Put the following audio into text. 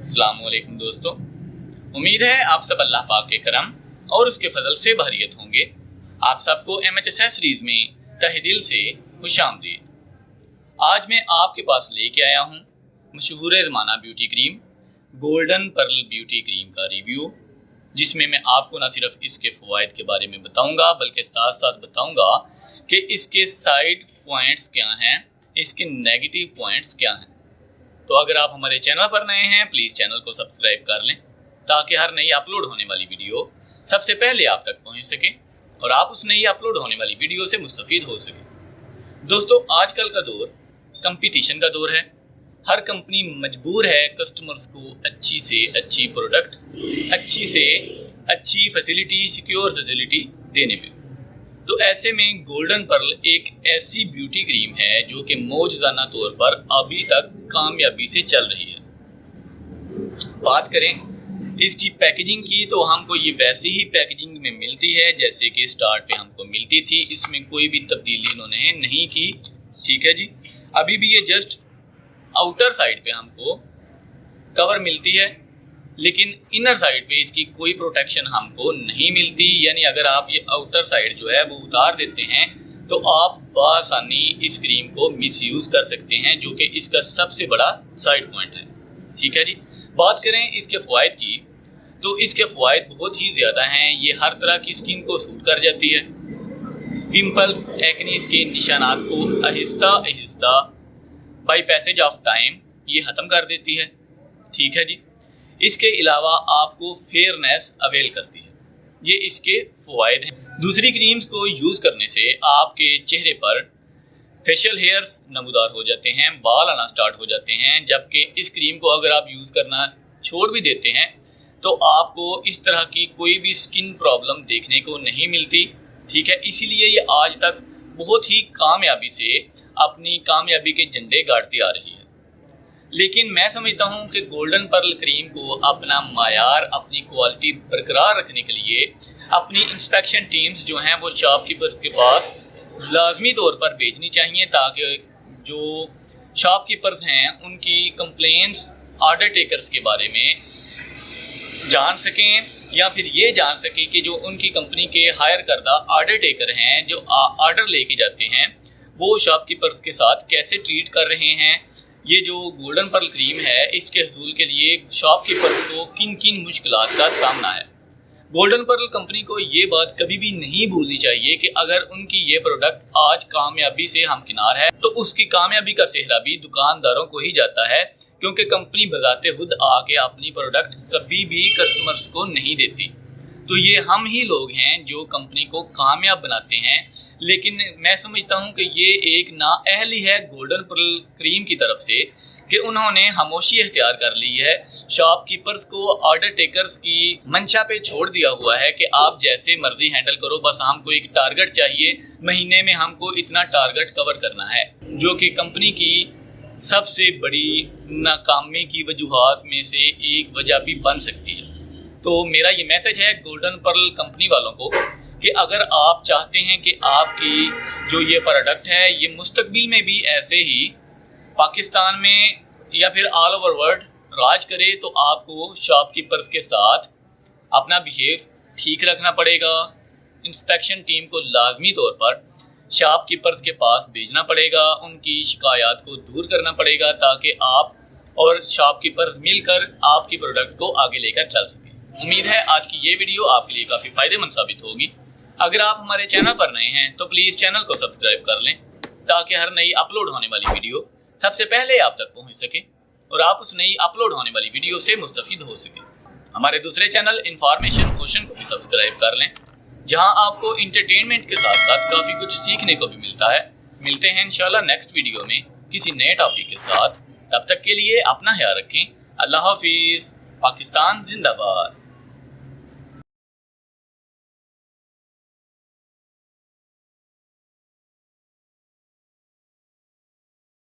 अस्सलामुअलैकुम दोस्तों, उम्मीद है आप सब अल्लाह पाक के करम और उसके फजल से बहरियत होंगे। आप सबको MHSS सीरीज में तहे दिल से खुशामदीद। आज मैं आपके पास लेके आया हूँ मशहूर ज़माना beauty cream golden pearl beauty cream का रिव्यू, जिसमें मैं आपको न सिर्फ इसके फ़वाइद के बारे में बताऊँगा बल्कि साथ साथ बताऊँगा कि इसके साइड पॉइंट्स क्या हैं, इसके नेगेटिव पॉइंट्स क्या हैं। तो अगर आप हमारे चैनल पर नए हैं प्लीज़ चैनल को सब्सक्राइब कर लें ताकि हर नई अपलोड होने वाली वीडियो सबसे पहले आप तक पहुंच सके और आप उस नई अपलोड होने वाली वीडियो से मुस्तफ़ीद हो सके। दोस्तों, आजकल का दौर कंपटीशन का दौर है। हर कंपनी मजबूर है कस्टमर्स को अच्छी से अच्छी प्रोडक्ट, अच्छी से अच्छी फैसिलिटी, सिक्योर फैसिलिटी देने में। तो ऐसे में गोल्डन पर्ल एक ऐसी ब्यूटी क्रीम है जो कि मौजज़ाना तौर पर अभी तक कामयाबी से चल रही है। बात करें इसकी पैकेजिंग की तो हमको ये वैसी ही पैकेजिंग में मिलती है जैसे कि स्टार्ट पे हमको मिलती थी। इसमें कोई भी तब्दीली इन्होंने नहीं की। ठीक है जी, अभी भी ये जस्ट आउटर साइड पे हमको कवर मिलती है, लेकिन इनर साइड पे इसकी कोई प्रोटेक्शन हमको नहीं मिलती। यानी अगर आप ये आउटर साइड जो है वो उतार देते हैं तो आप बआसानी इस क्रीम को मिसयूज़ कर सकते हैं, जो कि इसका सबसे बड़ा साइड पॉइंट है। ठीक है जी, बात करें इसके फ़वाइद की तो इसके फ़वाइद बहुत ही ज़्यादा हैं। ये हर तरह की स्किन को सूट कर जाती है। पिंपल्स, एक्नीज़ के निशानात को Aahista Aahista by passage of time ये ख़त्म कर देती है। ठीक है जी, इसके अलावा आपको फेयरनेस अवेल करती है। ये इसके फ़वाइद हैं। दूसरी क्रीम्स को यूज़ करने से आपके चेहरे पर फेशियल हेयर्स नमूदार हो जाते हैं, बाल आना स्टार्ट हो जाते हैं। जबकि इस क्रीम को अगर आप यूज़ करना छोड़ भी देते हैं तो आपको इस तरह की कोई भी स्किन प्रॉब्लम देखने को नहीं मिलती। ठीक है, इसीलिए ये आज तक बहुत ही कामयाबी से अपनी कामयाबी के झंडे गाड़ती आ रही है। लेकिन मैं समझता हूं कि गोल्डन पर्ल क्रीम को अपना मायार, अपनी क्वालिटी बरकरार रखने के लिए अपनी इंस्पेक्शन टीम्स जो हैं वो शॉपकीपर के पास लाजमी तौर पर भेजनी चाहिए, ताकि जो शॉपकीपर्स हैं उनकी कंप्लेंट्स ऑर्डर टेकर्स के बारे में जान सकें, या फिर ये जान सकें कि जो उनकी कंपनी के हायर करदा ऑर्डर टेकर हैं, जो ऑर्डर लेके जाते हैं, वो शॉपकीपर्स के साथ कैसे ट्रीट कर रहे हैं। ये जो गोल्डन पर्ल क्रीम है इसके हसूल के लिए शॉपकीपर्स को किन किन मुश्किलात का सामना है। गोल्डन पर्ल कंपनी को ये बात कभी भी नहीं भूलनी चाहिए कि अगर उनकी ये प्रोडक्ट आज कामयाबी से हमकिनार है तो उसकी कामयाबी का सेहरा भी दुकानदारों को ही जाता है, क्योंकि कंपनी बजाते खुद आके अपनी प्रोडक्ट कभी भी कस्टमर्स को नहीं देती। तो ये हम ही लोग हैं जो कंपनी को कामयाब बनाते हैं। लेकिन मैं समझता हूं कि ये एक नाअहली है गोल्डन पर्ल क्रीम की तरफ से कि उन्होंने खामोशी इख्तियार कर ली है। शॉपकीपर्स को ऑर्डर टेकर्स की मंशा पे छोड़ दिया हुआ है कि आप जैसे मर्जी हैंडल करो, बस हमको एक टारगेट चाहिए, महीने में हमको इतना टारगेट कवर करना है, जो कि कंपनी की सबसे बड़ी नाकामी की वजूहात में से एक वजह भी बन सकती है। तो मेरा ये मैसेज है गोल्डन पर्ल कंपनी वालों को कि अगर आप चाहते हैं कि आपकी जो ये प्रोडक्ट है ये मुस्तकबिल में भी ऐसे ही पाकिस्तान में या फिर ऑल ओवर वर्ल्ड राज करे, तो आपको शॉपकीपर्स के साथ अपना बिहेव ठीक रखना पड़ेगा। इंस्पेक्शन टीम को लाजमी तौर पर शॉपकीपर्स के पास भेजना पड़ेगा, उनकी शिकायत को दूर करना पड़ेगा, ताकि आप और शॉपकीपर्स मिलकर आपकी प्रोडक्ट को आगे लेकर चल सकें। उम्मीद है आज की ये वीडियो आपके लिए काफ़ी फ़ायदेमंद साबित होगी। अगर आप हमारे चैनल पर नए हैं तो प्लीज़ चैनल को सब्सक्राइब कर लें ताकि हर नई अपलोड होने वाली वीडियो सबसे पहले आप तक पहुंच सके और आप उस नई अपलोड होने वाली वीडियो से मुस्तफ़ीद हो सके। हमारे दूसरे चैनल इन्फॉर्मेशन ओशन को भी सब्सक्राइब कर लें, जहां आपको इंटरटेनमेंट के साथ साथ काफ़ी कुछ सीखने को भी मिलता है। मिलते हैं इंशाल्लाह नेक्स्ट वीडियो में किसी नए टॉपिक के साथ। तब तक के लिए अपना ख्याल रखें। अल्लाह हाफिज़। पाकिस्तान जिंदाबाद।